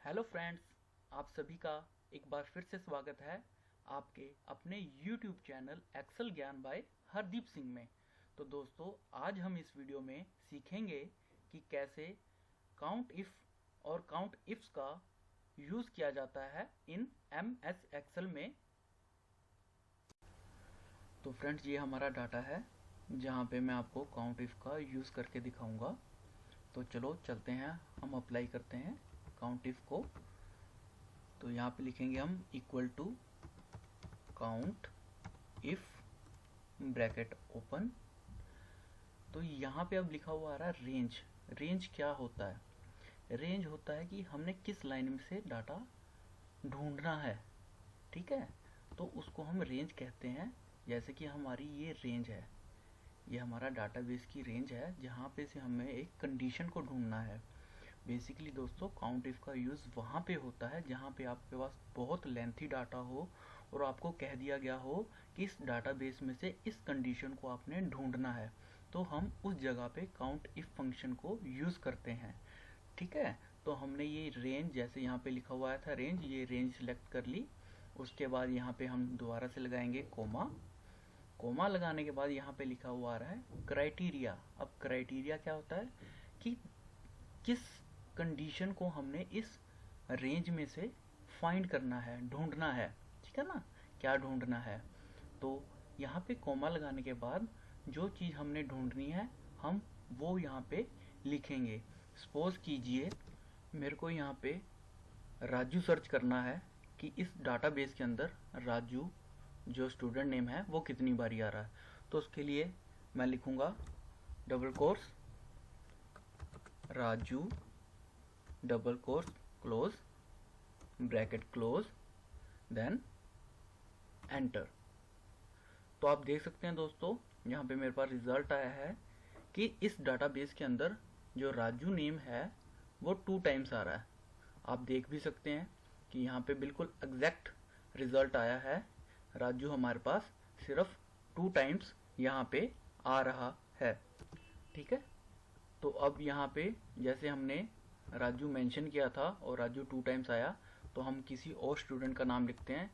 Hello friends, आप सभी का एक बार फिर से स्वागत है आपके अपने YouTube चैनल एक्सेल ज्ञान बाय हरदीप सिंह में। तो दोस्तों, आज हम इस वीडियो में सीखेंगे कि कैसे काउंट इफ और काउंट इफ्स का यूज़ किया जाता है इन MS एक्सेल में। तो फ्रेंड्स, ये हमारा डाटा है जहाँ पे मैं आपको काउंट इफ का यूज़ करके दिखाऊंगा। तो चलो चलते हैं, हम अप्लाई करते हैं काउंट इफ को। तो यहाँ पे लिखेंगे हम equal to count if bracket open. तो यहाँ पे अब लिखा हुआ आ रहा है रेंज। रेंज क्या होता है? रेंज होता है कि हमने किस लाइन में से डाटा ढूंढना है। ठीक है, तो उसको हम रेंज कहते हैं। जैसे कि हमारी ये रेंज है, ये हमारा डाटाबेस की रेंज है जहाँ पे से हमें एक कंडीशन को ढूंढना है। बेसिकली दोस्तों, काउंट इफ का यूज़ वहाँ पे होता है जहाँ पे आपके पास बहुत लेंथी डाटा हो और आपको कह दिया गया हो कि इस डाटाबेस में से इस कंडीशन को आपने ढूंढना है, तो हम उस जगह पे काउंट इफ फंक्शन को यूज़ करते हैं। ठीक है, तो हमने ये रेंज, जैसे यहाँ पे लिखा हुआ था रेंज, ये रेंज सिलेक्ट कर ली। उसके बाद यहाँ पे हम दोबारा से लगाएंगे कोमा। कोमा लगाने के बाद यहाँ पे लिखा हुआ आ रहा है क्राइटेरिया। अब क्राइटेरिया क्या होता है कि किस कंडीशन को हमने इस रेंज में से फाइंड करना है, ढूंढना है। ठीक है ना, क्या ढूंढना है। तो यहाँ पे कोमा लगाने के बाद जो चीज़ हमने ढूंढनी है हम वो यहाँ पे लिखेंगे। सपोज कीजिए मेरे को यहाँ पे राजू सर्च करना है कि इस डाटाबेस के अंदर राजू जो स्टूडेंट नेम है वो कितनी बारी आ रहा है। तो उसके लिए मैं लिखूंगा double quotes Raju double quotes close bracket close then enter. तो आप देख सकते हैं दोस्तों, यहाँ पे मेरे पास रिजल्ट आया है कि इस डाटाबेस के अंदर जो राजू नेम है वो 2 टाइम्स आ रहा है। आप देख भी सकते हैं कि यहाँ पे बिल्कुल एग्जैक्ट रिजल्ट आया है। राजू हमारे पास सिर्फ 2 टाइम्स यहाँ पे आ रहा है। ठीक है, तो अब यहाँ पे जैसे हमने राजू मेंशन किया था और राजू 2 टाइम्स आया, तो हम किसी और स्टूडेंट का नाम लिखते हैं।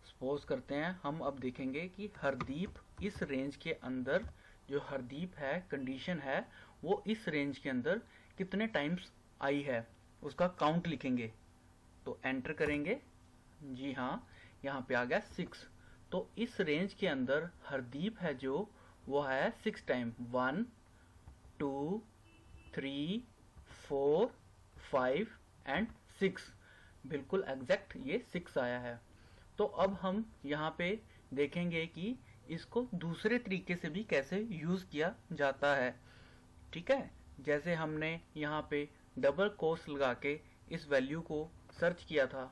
सपोज करते हैं हम अब देखेंगे कि हरदीप इस रेंज के अंदर, जो हरदीप है कंडीशन है, वो इस रेंज के अंदर कितने टाइम्स आई है उसका काउंट लिखेंगे। तो एंटर करेंगे। जी हाँ, यहाँ पे आ गया 6। तो इस रेंज के अंदर हरदीप है जो वो है 6 टाइम, 1 2 3 4 5 एंड 6। बिल्कुल एग्जैक्ट ये 6 आया है। तो अब हम यहाँ पे देखेंगे कि इसको दूसरे तरीके से भी कैसे यूज किया जाता है। ठीक है, जैसे हमने यहाँ पे डबल कोर्स लगा के इस वैल्यू को सर्च किया था,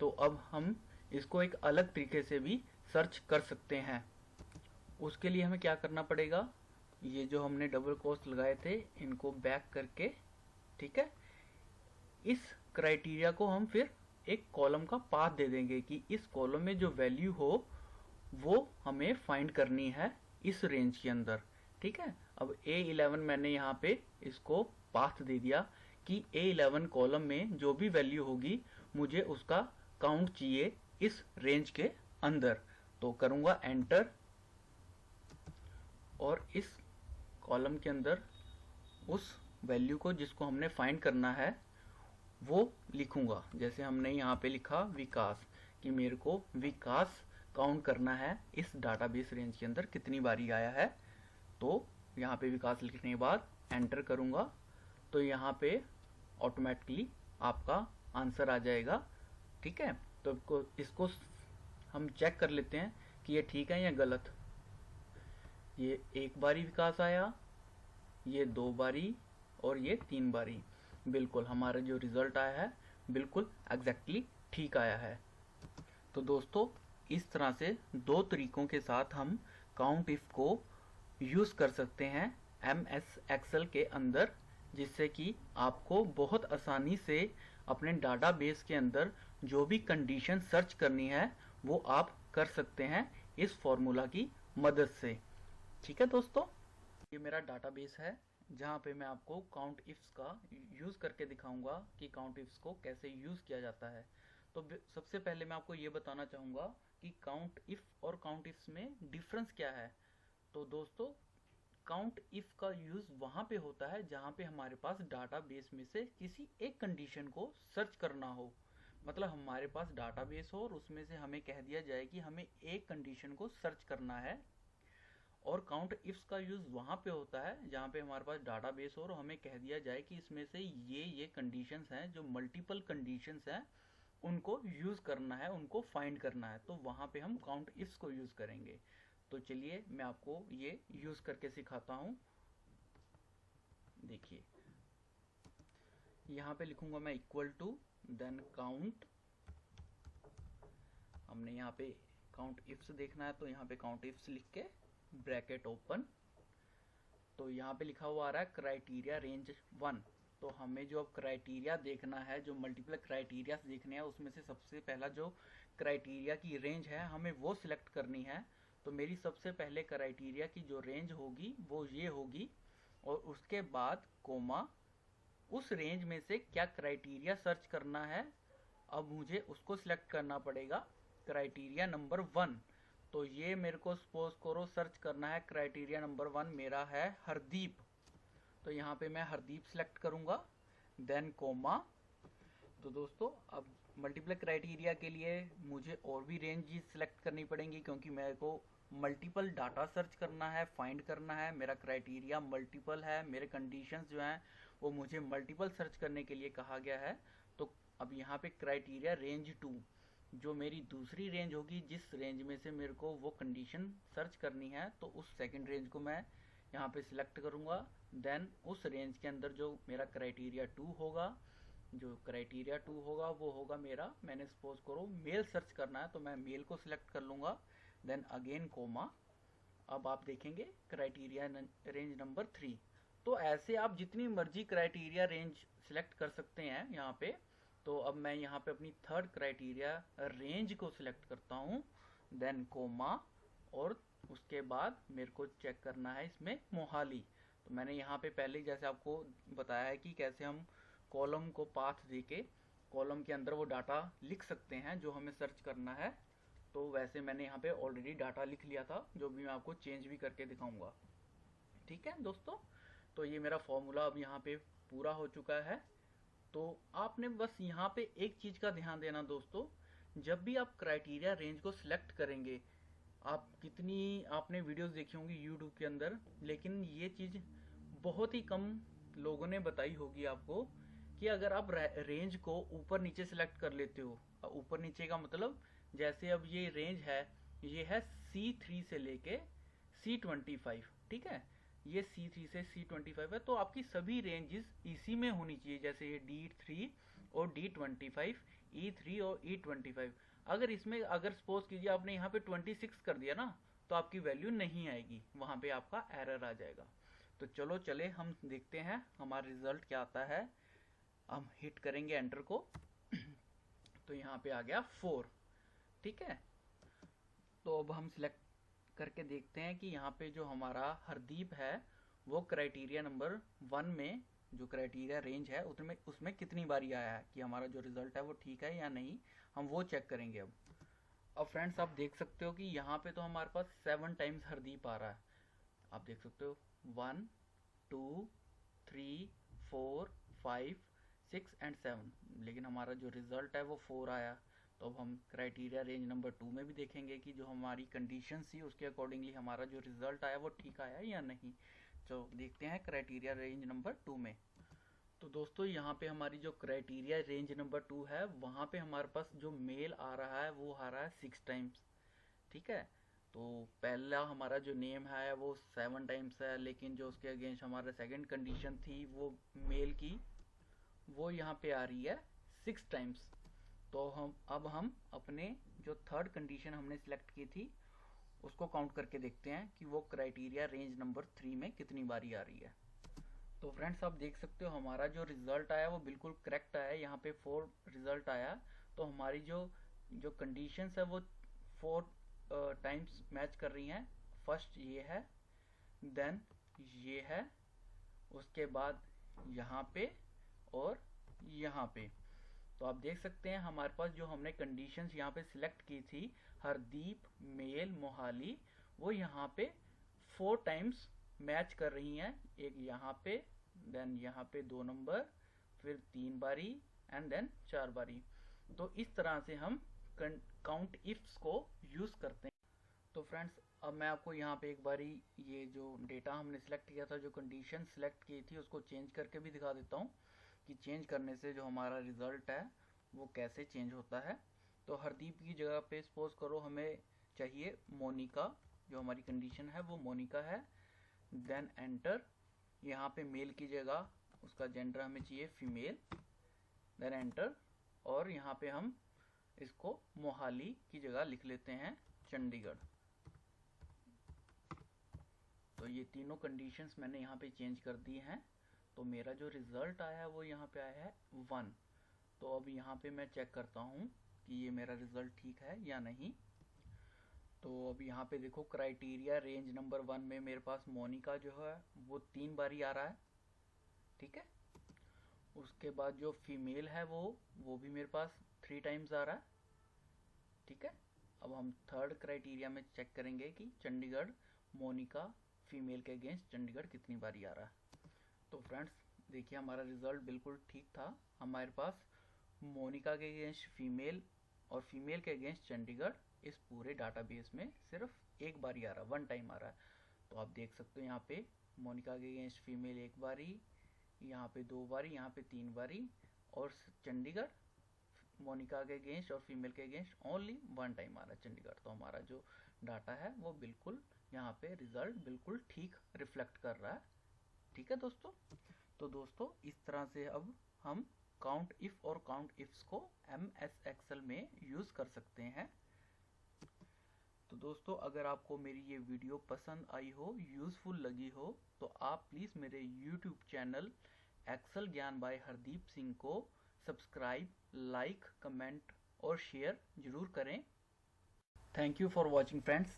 तो अब हम इसको एक अलग तरीके से भी सर्च कर सकते हैं। उसके लिए हमें क्या करना पड़ेगा, ये जो हमने डबल कोर्स लगाए थे इनको बैक करके, ठीक है, इस क्राइटेरिया को हम फिर एक कॉलम का पाथ दे देंगे कि इस कॉलम में जो वैल्यू हो वो हमें फाइंड करनी है इस रेंज के अंदर। ठीक है, अब A11 मैंने यहाँ पे इसको पाथ दे दिया कि A11 कॉलम में जो भी वैल्यू होगी मुझे उसका काउंट चाहिए इस रेंज के अंदर। तो करूंगा एंटर और इस कॉलम के अंदर उस वैल्यू को जिसको हमने फाइंड करना है वो लिखूंगा। जैसे हमने यहाँ पे लिखा विकास, कि मेरे को विकास काउंट करना है इस डाटाबेस रेंज के अंदर कितनी बारी आया है। तो यहाँ पे विकास लिखने के बाद एंटर करूंगा, तो यहाँ पे ऑटोमेटिकली आपका आंसर आ जाएगा। ठीक है, तो इसको हम चेक कर लेते हैं कि ये ठीक है या गलत। ये 1 बारी विकास आया, ये 2 बारी और ये 3 बारी। बिल्कुल हमारा जो रिजल्ट आया है बिल्कुल एग्जैक्टली ठीक आया है। तो दोस्तों, इस तरह से 2 तरीकों के साथ हम काउंट इफ को यूज कर सकते हैं MS एक्सेल के अंदर, जिससे कि आपको बहुत आसानी से अपने डाटाबेस के अंदर जो भी कंडीशन सर्च करनी है वो आप कर सकते हैं इस फॉर्मूला की मदद से। ठीक है दोस्तों, ये मेरा डाटाबेस है जहाँ पे मैं आपको काउंट इफ्स का यूज़ करके दिखाऊंगा कि काउंट इफ्स को कैसे यूज़ किया जाता है। तो सबसे पहले मैं आपको ये बताना चाहूँगा कि काउंट इफ और काउंट इफ्स में डिफरेंस क्या है। तो दोस्तों, काउंट इफ का यूज़ वहाँ पे होता है जहाँ पे हमारे पास डाटाबेस में से किसी एक कंडीशन को सर्च करना हो। मतलब हमारे पास डाटाबेस हो और उसमें से हमें कह दिया जाए कि हमें एक कंडीशन को सर्च करना है। और काउंट इफ्स का यूज़ वहाँ पे होता है जहाँ पे हमारे पास डाटाबेस हो और हमें कह दिया जाए कि इसमें से ये कंडीशंस हैं, जो मल्टीपल कंडीशंस हैं, उनको यूज़ करना है, उनको फाइंड करना है। तो वहाँ पे हम काउंट इफ्स को यूज़ करेंगे। तो चलिए मैं आपको ये यूज़ करके सिखाता हूँ। देखिए, यहाँ पे लिखूंगा मैं इक्वल टू देन काउंट। हमने यहाँ पे काउंट इफ्स देखना है तो यहाँ पे काउंट इफ्स लिख के ब्रैकेट ओपन। तो यहाँ पे लिखा हुआ आ रहा है क्राइटेरिया रेंज 1। तो हमें जो अब क्राइटेरिया देखना है, जो मल्टीपल क्राइटेरिया देखने हैं, उसमें से सबसे पहला जो क्राइटेरिया की रेंज है हमें वो सिलेक्ट करनी है। तो मेरी सबसे पहले क्राइटेरिया की जो रेंज होगी वो ये होगी, और उसके बाद कोमा, उस रेंज में से क्या क्राइटेरिया सर्च करना है, अब मुझे उसको सिलेक्ट करना पड़ेगा, क्राइटेरिया नंबर 1। तो ये मेरे को सपोज करो सर्च करना है, क्राइटेरिया नंबर 1 मेरा है हरदीप। तो यहाँ पे मैं हरदीप सिलेक्ट करूँगा, देन कोमा। तो दोस्तों, अब मल्टीपल क्राइटेरिया के लिए मुझे और भी रेंज सिलेक्ट करनी पड़ेंगी, क्योंकि मेरे को मल्टीपल डाटा सर्च करना है, फाइंड करना है। मेरा क्राइटेरिया मल्टीपल है, मेरे कंडीशंस जो हैं वो मुझे मल्टीपल सर्च करने के लिए कहा गया है। तो अब यहाँ पे क्राइटेरिया रेंज 2, जो मेरी दूसरी रेंज होगी, जिस रेंज में से मेरे को वो कंडीशन सर्च करनी है, तो उस सेकंड रेंज को मैं यहाँ पे सिलेक्ट करूँगा। देन उस रेंज के अंदर जो मेरा क्राइटेरिया 2 होगा, जो क्राइटेरिया 2 होगा वो होगा मेरा, मैंने सपोज करो मेल सर्च करना है तो मैं मेल को सिलेक्ट कर लूँगा, देन अगेन कोमा। अब आप देखेंगे क्राइटेरिया रेंज नंबर 3। तो ऐसे आप जितनी मर्जी क्राइटेरिया रेंज सिलेक्ट कर सकते हैं यहाँ पे। तो अब मैं यहाँ पे अपनी थर्ड क्राइटेरिया रेंज को सिलेक्ट करता हूँ, देन कोमा, और उसके बाद मेरे को चेक करना है इसमें मोहाली। तो मैंने यहाँ पे पहले ही जैसे आपको बताया है कि कैसे हम कॉलम को पाथ देके कॉलम के अंदर वो डाटा लिख सकते हैं जो हमें सर्च करना है। तो वैसे मैंने यहाँ पे ऑलरेडी डाटा लिख लिया था, जो भी मैं आपको चेंज भी करके दिखाऊंगा। ठीक है दोस्तों, तो ये मेरा फॉर्मूला अब यहाँ पे पूरा हो चुका है। तो आपने बस यहाँ पे एक चीज का ध्यान देना दोस्तों, जब भी आप क्राइटेरिया रेंज को सिलेक्ट करेंगे, आप कितनी आपने वीडियोस देखी होंगी यूट्यूब के अंदर, लेकिन ये चीज बहुत ही कम लोगों ने बताई होगी आपको कि अगर आप रेंज को ऊपर नीचे सिलेक्ट कर लेते हो, ऊपर नीचे का मतलब जैसे अब ये रेंज है, ये है C3 से लेके C25, ठीक है, ये C3 से C25 है। तो आपकी सभी रेंजेस इसी में होनी चाहिए, जैसे ये D3 और D25, E3 और E25। अगर इसमें अगर सपोज कीजिए आपने यहाँ पे 26 कर दिया ना, तो आपकी वैल्यू नहीं आएगी, वहां पे आपका एरर आ जाएगा। तो चलो चले हम देखते हैं हमारा रिजल्ट क्या आता है। हम हिट करेंगे एंटर को तो यहाँ पे आ गया 4। ठीक है, तो अब हम सिलेक्ट करके देखते हैं कि यहाँ पे जो हमारा हरदीप है वो क्राइटेरिया नंबर 1 में जो क्राइटेरिया रेंज है उसमें उसमें कितनी बारी आया है, कि हमारा जो रिजल्ट है वो ठीक है या नहीं, हम वो चेक करेंगे। अब फ्रेंड्स, आप देख सकते हो कि यहाँ पे तो हमारे पास 7 टाइम्स हरदीप आ रहा है। आप देख सकते हो 1 2 3 4 5 6 एंड 7, लेकिन हमारा जो रिजल्ट है वो 4 आया। तो अब हम क्राइटेरिया रेंज नंबर 2 में भी देखेंगे कि जो हमारी कंडीशन थी उसके अकॉर्डिंगली हमारा जो रिजल्ट आया वो ठीक आया या नहीं। तो देखते हैं क्राइटेरिया रेंज नंबर 2 में। तो दोस्तों, यहाँ पे हमारी जो क्राइटेरिया रेंज नंबर 2 है, वहाँ पे हमारे पास जो मेल आ रहा है वो आ रहा है 6 टाइम्स। ठीक है, तो पहला हमारा जो नेम है वो 7 टाइम्स है, लेकिन जो उसके अगेंस्ट हमारा सेकंड कंडीशन थी वो मेल की, वो यहाँ पे आ रही है 6 टाइम्स। तो हम अपने जो थर्ड कंडीशन हमने सिलेक्ट की थी उसको काउंट करके देखते हैं कि वो क्राइटेरिया रेंज नंबर 3 में कितनी बारी आ रही है। तो फ्रेंड्स, आप देख सकते हो हमारा जो रिजल्ट आया वो बिल्कुल करेक्ट आया, यहाँ पे 4 रिजल्ट आया। तो हमारी जो जो कंडीशंस है वो 4 टाइम्स मैच कर रही हैं। फर्स्ट ये है, देन ये है, उसके बाद यहाँ पे और यहाँ पे। तो आप देख सकते हैं हमारे पास जो हमने कंडीशंस यहाँ पे सिलेक्ट की थी, हरदीप, मेल, मोहाली, वो यहाँ पे 4 टाइम्स मैच कर रही हैं। एक यहाँ पे, देन यहाँ पे 2 नंबर, फिर 3 बारी एंड देन 4 बारी। तो इस तरह से हम काउंट इफ्स को यूज करते हैं। तो फ्रेंड्स, अब मैं आपको यहाँ पे एक बारी ये जो डेटा हमने सिलेक्ट किया था, जो कंडीशन सिलेक्ट की थी, उसको चेंज करके भी दिखा देता हूँ कि चेंज करने से जो हमारा रिजल्ट है वो कैसे चेंज होता है। तो हरदीप की जगह पे सपोज करो हमें चाहिए मोनिका, जो हमारी कंडीशन है वो मोनिका है। देन एंटर, यहाँ पे मेल की जगह उसका जेंडर हमें चाहिए फीमेल, देन एंटर, और यहाँ पे हम इसको मोहाली की जगह लिख लेते हैं चंडीगढ़। तो ये तीनों कंडीशंस मैंने यहाँ पे चेंज कर दी हैं। तो मेरा जो रिजल्ट आया है वो यहाँ पे आया है 1। तो अब यहाँ पे मैं चेक करता हूँ कि ये मेरा रिजल्ट ठीक है या नहीं। तो अब यहाँ पे देखो क्राइटेरिया रेंज नंबर 1 में मेरे पास मोनिका जो है वो 3 बारी आ रहा है, ठीक है। उसके बाद जो फीमेल है वो भी मेरे पास 3 टाइम्स आ रहा है, ठीक है। अब हम थर्ड क्राइटेरिया में चेक करेंगे कि चंडीगढ़, मोनिका फीमेल के अगेंस्ट चंडीगढ़ कितनी बारी आ रहा है। तो फ्रेंड्स देखिए हमारा रिजल्ट बिल्कुल ठीक था। हमारे पास मोनिका के अगेंस्ट फीमेल और फीमेल के अगेंस्ट चंडीगढ़ इस पूरे डाटाबेस में सिर्फ एक बारी आ रहा है, 1 टाइम आ रहा है। तो आप देख सकते हो यहाँ पे मोनिका के अगेंस्ट फीमेल 1 बारी, यहाँ पे 2 बारी, यहाँ पे 3 बारी, और चंडीगढ़ मोनिका के अगेंस्ट और फीमेल के अगेंस्ट ओनली 1 टाइम आ रहा है चंडीगढ़। तो हमारा जो डाटा है वो बिल्कुल यहाँ पे रिजल्ट बिल्कुल ठीक रिफ्लेक्ट कर रहा है, ठीक है दोस्तों। तो दोस्तों इस तरह से अब हम काउंट इफ और काउंट इफ्स को MS एक्सेल में यूज कर सकते हैं। तो दोस्तों अगर आपको मेरी ये वीडियो पसंद आई हो, यूजफुल लगी हो, तो आप प्लीज मेरे YouTube चैनल एक्सेल ज्ञान बाय हरदीप सिंह को सब्सक्राइब, लाइक, कमेंट और शेयर जरूर करें। Thank you for watching friends.